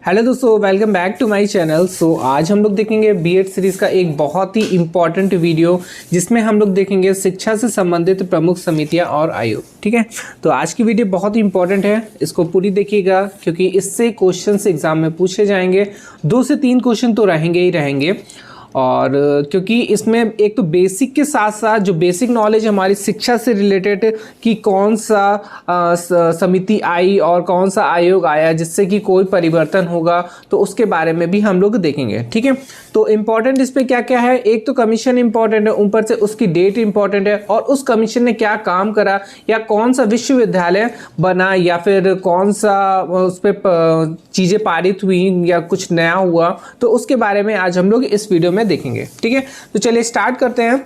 Hello दोस्तों, welcome back to my channel. आज हम लोग देखेंगे बीएड सीरीज़ का एक बहुत ही इम्पॉर्टेंट वीडियो जिसमें हम लोग देखेंगे शिक्षा से संबंधित प्रमुख समितियां और आयोग। ठीक है, तो आज की वीडियो बहुत ही इंपॉर्टेंट है, इसको पूरी देखिएगा क्योंकि इससे क्वेश्चंस एग्जाम में पूछे जाएंगे। 2 से 3 क्वेश्चन तो रहेंगे ही रहेंगे। और क्योंकि इसमें एक तो बेसिक के साथ साथ जो बेसिक नॉलेज हमारी शिक्षा से रिलेटेड कि कौन सा समिति आई और कौन सा आयोग आया जिससे कि कोई परिवर्तन होगा, तो उसके बारे में भी हम लोग देखेंगे। ठीक है, तो इम्पॉर्टेंट इस पर क्या क्या है, एक तो कमीशन इम्पॉर्टेंट है, ऊपर से उसकी डेट इम्पॉर्टेंट है और उस कमीशन ने क्या काम करा या कौन सा विश्वविद्यालय बना या फिर कौन सा उस पर चीज़ें पारित हुई या कुछ नया हुआ, तो उसके बारे में आज हम लोग इस वीडियो में देखेंगे। ठीक है, तो चलिए स्टार्ट करते हैं।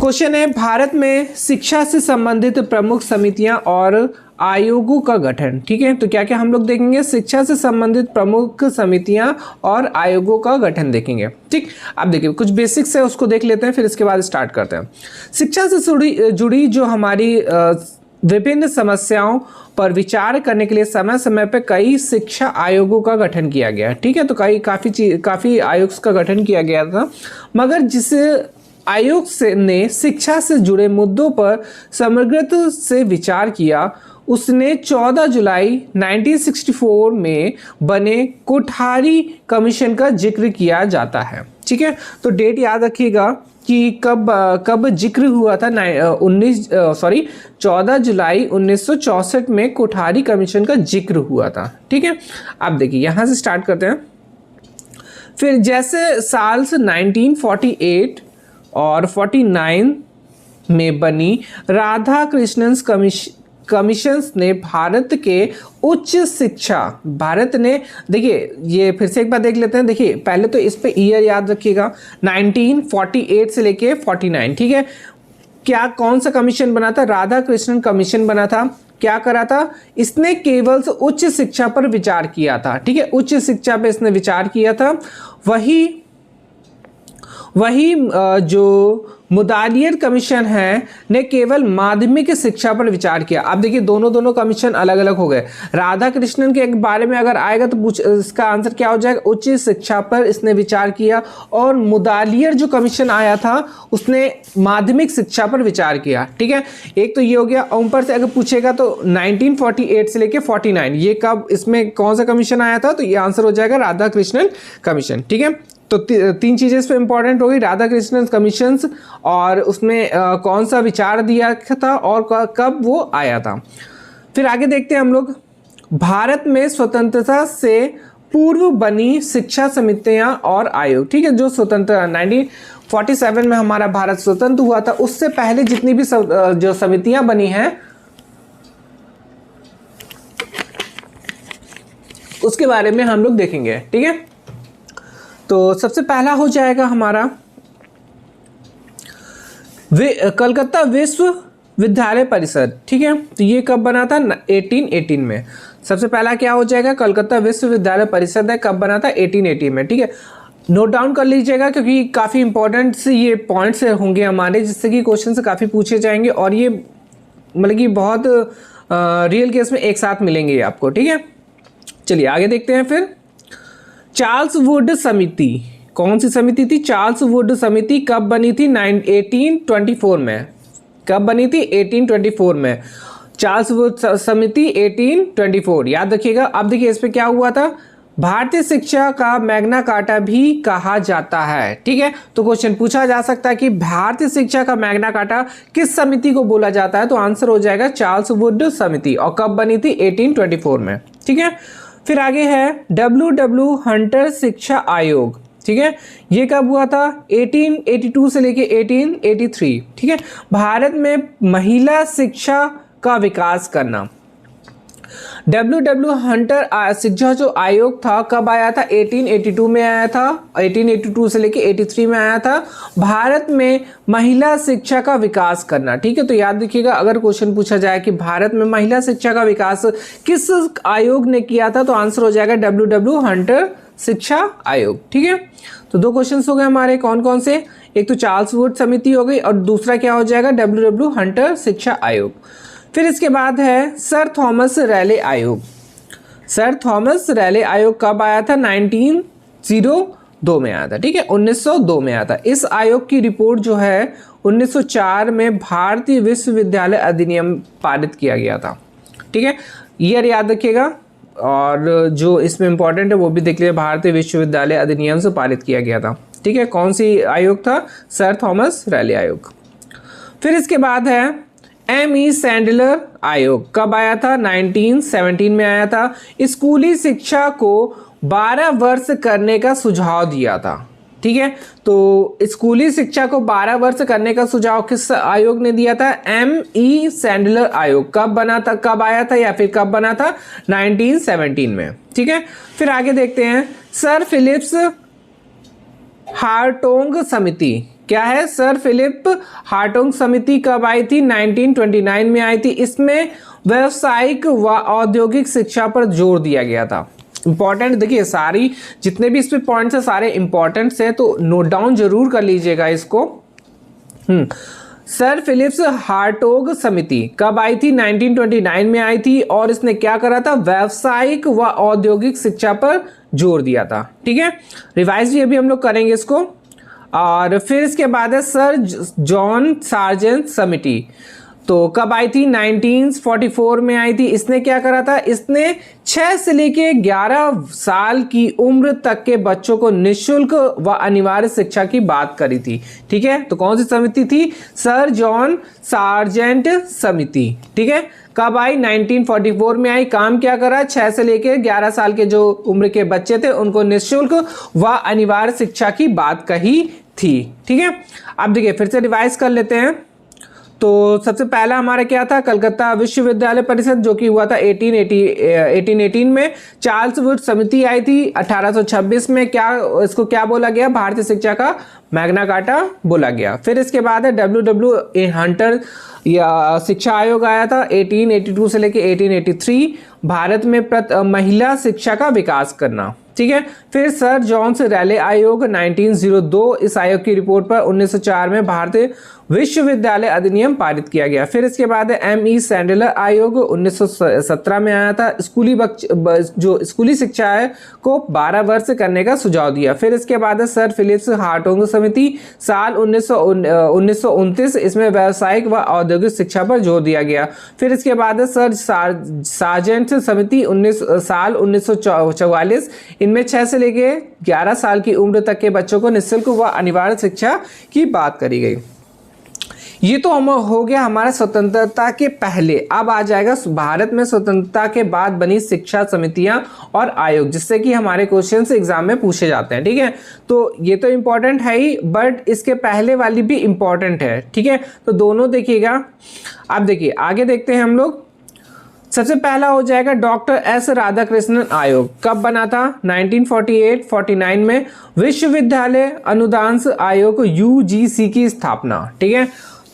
क्वेश्चन है, भारत में शिक्षा से संबंधित प्रमुख समितियां और आयोगों का गठन। ठीक है, तो क्या क्या हम लोग देखेंगे, शिक्षा से संबंधित प्रमुख समितियां और आयोगों का गठन देखेंगे। ठीक, अब देखिए कुछ बेसिक्स है उसको देख लेते हैं, फिर इसके बाद स्टार्ट करते हैं। शिक्षा से जुड़ी जो हमारी विभिन्न समस्याओं पर विचार करने के लिए समय समय पर कई शिक्षा आयोगों का गठन किया गया। ठीक है, तो काफ़ी आयोग का गठन किया गया था, मगर जिस आयोग ने शिक्षा से जुड़े मुद्दों पर समग्रता से विचार किया, उसने 14 जुलाई 1964 में बने कोठारी कमीशन का जिक्र किया जाता है। ठीक है, तो डेट याद रखिएगा कि कब जिक्र हुआ था। 14 जुलाई 1964 में कोठारी कमीशन का जिक्र हुआ था। ठीक है, अब देखिए यहाँ से स्टार्ट करते हैं। फिर जैसे साल से 1948 और 49 में बनी राधा कृष्णन कमीशंस ने भारत के उच्च शिक्षा, भारत ने, देखिए ये फिर से एक बार देख लेते हैं। देखिए पहले तो इस पे ईयर याद रखिएगा, 1948 से लेके 49। ठीक है, क्या कौन सा कमीशन बना था, राधा कृष्णन कमीशन बना था। क्या करा था इसने, केवल उच्च शिक्षा पर विचार किया था। ठीक है, उच्च शिक्षा पे इसने विचार किया था। वही जो मुदालियर कमीशन है ने केवल माध्यमिक शिक्षा पर विचार किया। अब देखिए दोनों कमीशन अलग अलग हो गए। राधा कृष्णन के बारे में अगर आएगा तो इसका आंसर क्या हो जाएगा, उच्च शिक्षा पर इसने विचार किया। और मुदालियर जो कमीशन आया था उसने माध्यमिक शिक्षा पर विचार किया। ठीक है, एक तो ये हो गया। ऊपर से अगर पूछेगा तो 1948 से लेके 49 ये कब, इसमें कौन सा कमीशन आया था, तो ये आंसर हो जाएगा राधा कृष्णन कमीशन। ठीक है, तो 3 चीज़ें इस पर इंपॉर्टेंट हो गई, राधा कृष्णन कमीशंस और उसमें कौन सा विचार दिया था और कब वो आया था। फिर आगे देखते हैं हम लोग, भारत में स्वतंत्रता से पूर्व बनी शिक्षा समितियां और आयोग। ठीक है, जो स्वतंत्र 1947 में हमारा भारत स्वतंत्र हुआ था, उससे पहले जितनी भी जो समितियां बनी हैं उसके बारे में हम लोग देखेंगे। ठीक है, तो सबसे पहला हो जाएगा हमारा कलकत्ता विश्वविद्यालय परिषद। ठीक है, तो ये कब बना था, 1818 में। सबसे पहला क्या हो जाएगा, कलकत्ता विश्वविद्यालय परिषद है, कब बना था, 1818 में। ठीक है, नोट डाउन कर लीजिएगा क्योंकि काफ़ी इंपॉर्टेंट से ये पॉइंट्स होंगे हमारे, जिससे कि क्वेश्चन से काफ़ी पूछे जाएंगे और ये मतलब कि बहुत रियल केस में एक साथ मिलेंगे आपको। ठीक है, चलिए आगे देखते हैं। फिर चार्ल्स वुड समिति, कौन सी समिति थी, चार्ल्स वुड समिति कब बनी थी, 1824 में। कब बनी थी, 1824 में। चार्ल्स वुड समिति 1824 याद रखिएगा। अब देखिए इस पे क्या हुआ था, भारतीय शिक्षा का मैग्ना कार्टा भी कहा जाता है। ठीक है, तो क्वेश्चन पूछा जा सकता है कि भारतीय शिक्षा का मैग्ना कार्टा किस समिति को बोला जाता है, तो आंसर हो जाएगा चार्ल्स वुड समिति। और कब बनी थी, 1824 में। ठीक है, फिर आगे है W हंटर शिक्षा आयोग। ठीक है, ये कब हुआ था, 1882 से लेके 1883। ठीक है, भारत में महिला शिक्षा का विकास करना। W हंटर शिक्षा जो आयोग था कब आया था, 1882 में आया था। 1882 से लेके 83 में आया था। भारत में महिला शिक्षा का विकास करना। ठीक है, तो याद रखिएगा अगर क्वेश्चन पूछा जाए कि भारत में महिला शिक्षा का विकास किस आयोग ने किया था, तो आंसर हो जाएगा W हंटर शिक्षा आयोग। ठीक है, तो 2 क्वेश्चन हो गए हमारे, कौन कौन से, एक तो चार्ल्स वुड समिति हो गई और दूसरा क्या हो जाएगा, W हंटर शिक्षा आयोग। फिर इसके बाद है सर थॉमस रैले आयोग। सर थॉमस रैले आयोग कब आया था? 1902 में आया था, ठीक है, 1902 में आया था। इस आयोग की रिपोर्ट जो है 1904 में भारतीय विश्वविद्यालय अधिनियम पारित किया गया था, ठीक है, ईयर याद रखिएगा, और जो इसमें इंपॉर्टेंट है वो भी देख लीजिए, भारतीय विश्वविद्यालय अधिनियम से पारित किया गया था, ठीक है। कौन सी आयोग था? सर थॉमस रैले आयोग। फिर इसके बाद है M.E. सैंडलर आयोग, कब आया था? 1917 में आया था। स्कूली शिक्षा को 12 वर्ष करने का सुझाव दिया था, ठीक है। तो स्कूली शिक्षा को 12 वर्ष करने का सुझाव किस आयोग ने दिया था? M.E. सैंडलर आयोग। कब बना था, कब आया था या फिर कब बना था? 1917 में, ठीक है। फिर आगे देखते हैं, सर फिलिप्स हार्टोग समिति क्या है? सर फिलिप हार्टोग समिति कब आई थी? 1929 में आई थी। इसमें व्यावसायिक व औद्योगिक शिक्षा पर जोर दिया गया था। इंपॉर्टेंट देखिए, सारी जितने भी इस पे पॉइंट्स है सारे इंपॉर्टेंट है, तो नोट डाउन जरूर कर लीजिएगा इसको। सर फिलिप्स हार्टोग समिति कब आई थी? 1929 में आई थी, और इसने क्या करा था? व्यावसायिक व औद्योगिक शिक्षा पर जोर दिया था, ठीक है। रिवाइज भी अभी हम लोग करेंगे इसको। और फिर इसके बाद है सर जॉन सार्जेंट समिति, तो कब आई थी? 1944 में आई थी। इसने क्या करा था? इसने 6 से लेके 11 साल की उम्र तक के बच्चों को निःशुल्क व अनिवार्य शिक्षा की बात करी थी, ठीक है। तो कौन सी समिति थी? सर जॉन सार्जेंट समिति, ठीक है। कब आई? 1944 में आई। काम क्या करा? 6 से लेके 11 साल के जो उम्र के बच्चे थे उनको निःशुल्क व अनिवार्य शिक्षा की बात कही थी, ठीक है। अब देखिए फिर से रिवाइज कर लेते हैं। तो सबसे पहला हमारा क्या था? कलकत्ता विश्वविद्यालय परिषद, जो कि हुआ था 1818 में। चार्ल्स वुड समिति आई थी 1826 में। क्या इसको क्या बोला गया? भारतीय शिक्षा का मैग्ना कार्टा बोला गया। फिर इसके बाद है W हंटर या शिक्षा आयोग आया था 1882 से लेके 1883, भारत में महिला शिक्षा का विकास करना, ठीक है। फिर सर जॉन्स रैले आयोग 1902, इस आयोग की रिपोर्ट पर 1904 में भारतीय विश्वविद्यालय अधिनियम पारित किया गया। फिर इसके बाद M.E. सैंडलर आयोग 1917 में आया था। जो स्कूली शिक्षा है को 12 वर्ष करने का सुझाव दिया। फिर इसके बाद सर फिलिप्स हार्टोग समिति साल 1929, इसमें व्यावसायिक व औद्योगिक शिक्षा पर जोर दिया गया। फिर इसके बाद सर सार्जेंट समिति साल 1944, इनमें 6 से लेके 11 साल की उम्र तक के बच्चों को निःशुल्क व अनिवार्य शिक्षा की बात करी गई। ये तो हम हो गया हमारा स्वतंत्रता के पहले। अब आ जाएगा भारत में स्वतंत्रता के बाद बनी शिक्षा समितियां और आयोग, जिससे कि हमारे क्वेश्चंस एग्जाम में पूछे जाते हैं, ठीक है। तो ये तो इंपॉर्टेंट है ही, बट इसके पहले वाली भी इंपॉर्टेंट है, ठीक है। तो दोनों देखिएगा। अब देखिए आगे देखते हैं हम लोग। सबसे पहला हो जाएगा डॉक्टर एस राधाकृष्णन आयोग। कब बना था? 1948-49 में। विश्वविद्यालय अनुदान आयोग UGC की स्थापना, ठीक है।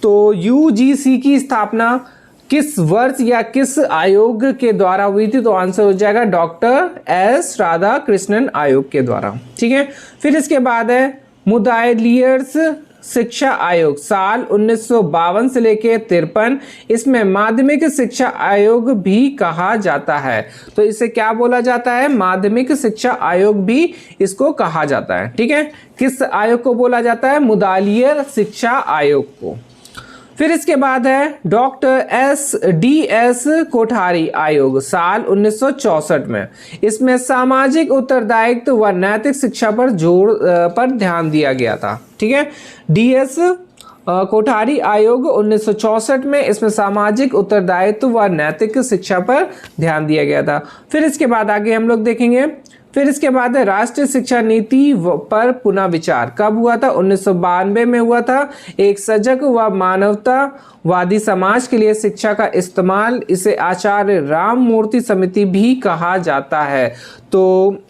तो UGC की स्थापना किस वर्ष या किस आयोग के द्वारा हुई थी? तो आंसर हो जाएगा डॉक्टर एस राधाकृष्णन आयोग के द्वारा, ठीक है। फिर इसके बाद है मुदालियर्स शिक्षा आयोग साल 1952 से लेके 53, इसमें माध्यमिक शिक्षा आयोग भी कहा जाता है। तो इसे क्या बोला जाता है? माध्यमिक शिक्षा आयोग भी इसको कहा जाता है, ठीक है। किस आयोग को बोला जाता है? मुदालियर शिक्षा आयोग को। फिर इसके बाद है डॉक्टर DS कोठारी आयोग साल 1964 में। इसमें सामाजिक उत्तरदायित्व व नैतिक शिक्षा पर ध्यान दिया गया था, ठीक है। DS कोठारी आयोग 1964 में, इसमें सामाजिक उत्तरदायित्व व नैतिक शिक्षा पर ध्यान दिया गया था। फिर इसके बाद आगे हम लोग देखेंगे। फिर इसके बाद है राष्ट्रीय शिक्षा नीति पर पुनः विचार। कब हुआ था? 1992 में हुआ था। एक सजग व मानवतावादी समाज के लिए शिक्षा का इस्तेमाल, इसे आचार्य राममूर्ति समिति भी कहा जाता है। तो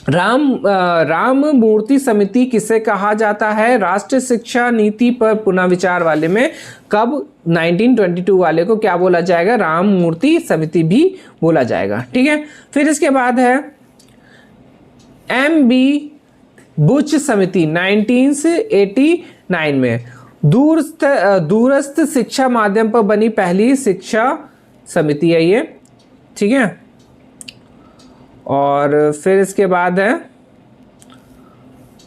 राममूर्ति समिति किसे कहा जाता है? राष्ट्रीय शिक्षा नीति पर पुनः विचार वाले में कब? 1922 वाले को क्या बोला जाएगा? राममूर्ति समिति भी बोला जाएगा, ठीक है। फिर इसके बाद है MB बुच समिति 1989 में। दूरस्थ शिक्षा माध्यम पर बनी पहली शिक्षा समिति है ये, ठीक है। और फिर इसके बाद है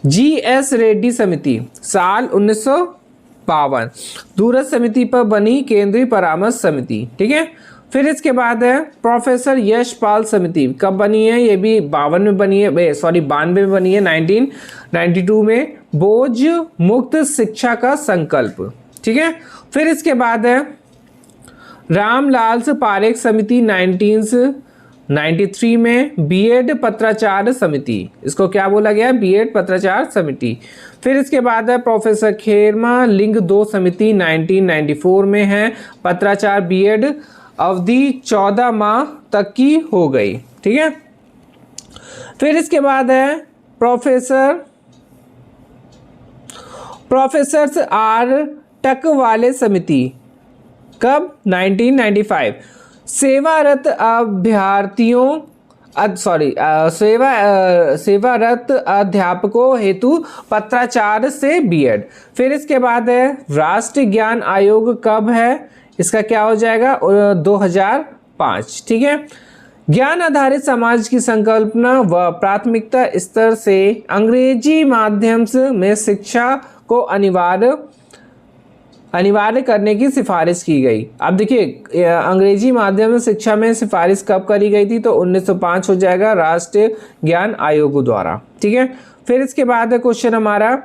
GS रेड्डी समिति साल 1952, दूरस्थ समिति पर बनी केंद्रीय परामर्श समिति। ठीक है, फिर इसके बाद है प्रोफेसर यशपाल समिति, कब बनी है? ये भी 52 में बनी है, 92 में बनी है, 1992 में, बोझ मुक्त शिक्षा का संकल्प। ठीक है, फिर इसके बाद है रामलाल पारेख समिति 1993 में, बीएड पत्राचार समिति, इसको क्या बोला गया? बीएड पत्राचार समिति। फिर इसके बाद है प्रोफेसर खेरमा लिंग 2 समिति 1994 में है, पत्राचार बीएड अवधि 14 माह तक की हो गई। ठीक है, फिर इसके बाद है प्रोफेसर आर टकवाले समिति, कब? 1995, सेवारत अभ्यर्थियों सेवारत अध्यापकों हेतु पत्राचार से बीएड। फिर इसके बाद है राष्ट्रीय ज्ञान आयोग, कब है? इसका क्या हो जाएगा? 2005। ठीक है, ज्ञान आधारित समाज की संकल्पना व प्राथमिकता स्तर से अंग्रेजी माध्यम में शिक्षा को अनिवार्य करने की सिफारिश की गई। अब देखिए अंग्रेजी माध्यम शिक्षा में सिफारिश कब करी गई थी? तो 1905 हो जाएगा, राष्ट्रीय ज्ञान आयोग द्वारा। ठीक है, फिर इसके बाद है क्वेश्चन हमारा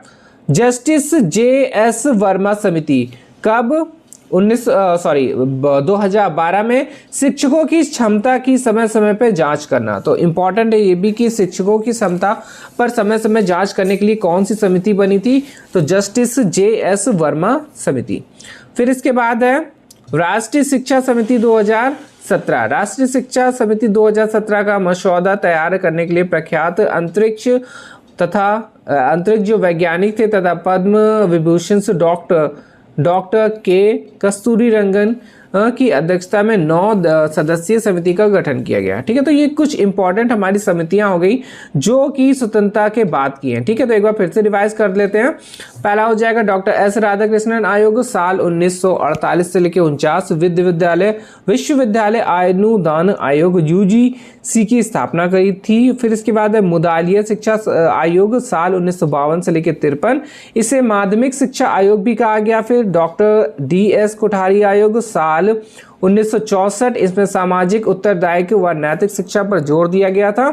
जस्टिस JS वर्मा समिति, कब? 2012 में, शिक्षकों की क्षमता की समय समय पर जांच करना। तो इम्पॉर्टेंट है ये भी कि शिक्षकों की क्षमता पर समय समय जांच करने के लिए कौन सी समिति बनी थी? तो जस्टिस JS वर्मा समिति। फिर इसके बाद है राष्ट्रीय शिक्षा समिति 2017, राष्ट्रीय शिक्षा समिति 2017 का मसौदा तैयार करने के लिए प्रख्यात अंतरिक्ष जो वैज्ञानिक थे तथा पद्म विभूषण से डॉक्टर के कस्तूरीरंगन की अध्यक्षता में 9 सदस्यीय समिति का गठन किया गया। ठीक है, तो ये कुछ इंपॉर्टेंट हमारी समितियां हो गई जो कि स्वतंत्रता के बाद की हैं। ठीक है, तो एक बार फिर से रिवाइज कर लेते हैं। पहला हो जाएगा डॉक्टर एस राधाकृष्णन आयोग, साल 1948 से लेकर 49, विश्वविद्यालय अनुदान आयोग UGC की स्थापना करी थी। फिर इसके बाद है मुदालिया शिक्षा आयोग, साल 1952 से लेकर 53, इसे माध्यमिक शिक्षा आयोग भी कहा गया। फिर डॉक्टर DS कोठारी आयोग, साल 1964, इसमें सामाजिक उत्तरदायित्व व नैतिक शिक्षा पर जोर दिया गया था।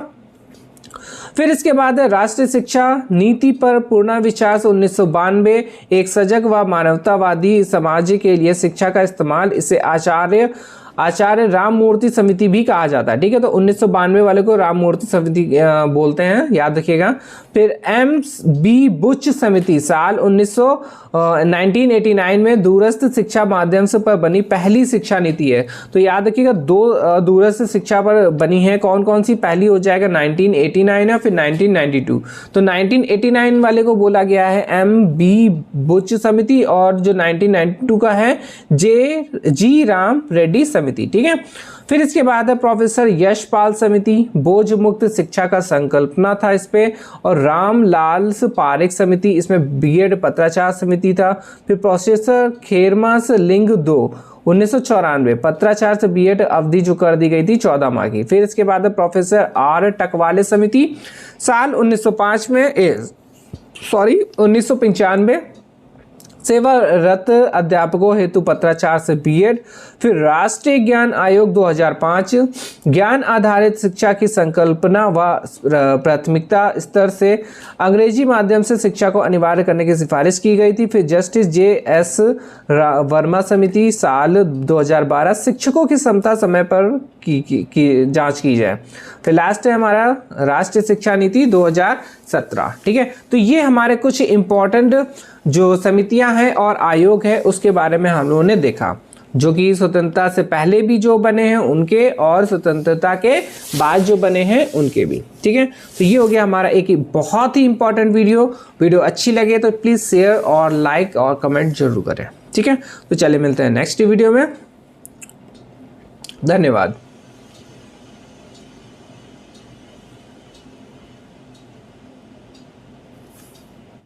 फिर इसके बाद है राष्ट्रीय शिक्षा नीति पर पूर्ण विचार, 1992, एक सजग व मानवतावादी समाज के लिए शिक्षा का इस्तेमाल, इसे आचार्य राममूर्ति समिति भी कहा जाता है। ठीक है, तो 1992 वाले को राममूर्ति समिति बोलते हैं, याद रखिएगा। फिर MB बुच समिति, साल 1989 में दूरस्थ शिक्षा माध्यम से पर बनी पहली शिक्षा नीति है। तो याद रखिएगा 2 दूरस्थ शिक्षा पर बनी है, कौन कौन सी? पहली हो जाएगा 1989 है, फिर 1992। तो 1989 वाले को बोला गया है MB बुच समिति, और जो 1992 का है G राम रेड्डी समिति। ठीक है, फिर इसके बाद है प्रोफेसर यशपाल समिति, बोझ मुक्त शिक्षा का संकल्पना था इस पे, और रामलाल पारेख समिति, इसमें बीएड पत्राचार समिति था। फिर प्रोफेसर खेरमा लिंग 2 1994, पत्राचार से बीएड अवधि जो कर दी गई थी 14 माह की। फिर इसके बाद है प्रोफेसर R टकवाले समिति, साल 1995, सेवारत अध्यापकों हेतु पत्राचार से बीएड। फिर राष्ट्रीय ज्ञान आयोग 2005, ज्ञान आधारित शिक्षा की संकल्पना व प्राथमिकता स्तर से अंग्रेजी माध्यम से शिक्षा को अनिवार्य करने की सिफारिश की गई थी। फिर जस्टिस JS वर्मा समिति, साल 2012, शिक्षकों की क्षमता समय पर की जांच की जाए। फिर लास्ट है हमारा राष्ट्रीय शिक्षा नीति 2017। ठीक है, तो ये हमारे कुछ इंपॉर्टेंट जो समितियां हैं और आयोग है उसके बारे में हम लोगों ने देखा, जो कि स्वतंत्रता से पहले भी जो बने हैं उनके, और स्वतंत्रता के बाद जो बने हैं उनके भी। ठीक है, तो ये हो गया हमारा एक बहुत ही इंपॉर्टेंट वीडियो अच्छी लगे तो प्लीज़ शेयर और लाइक और कमेंट जरूर करें। ठीक है, तो चलिए मिलते हैं नेक्स्ट वीडियो में। धन्यवाद।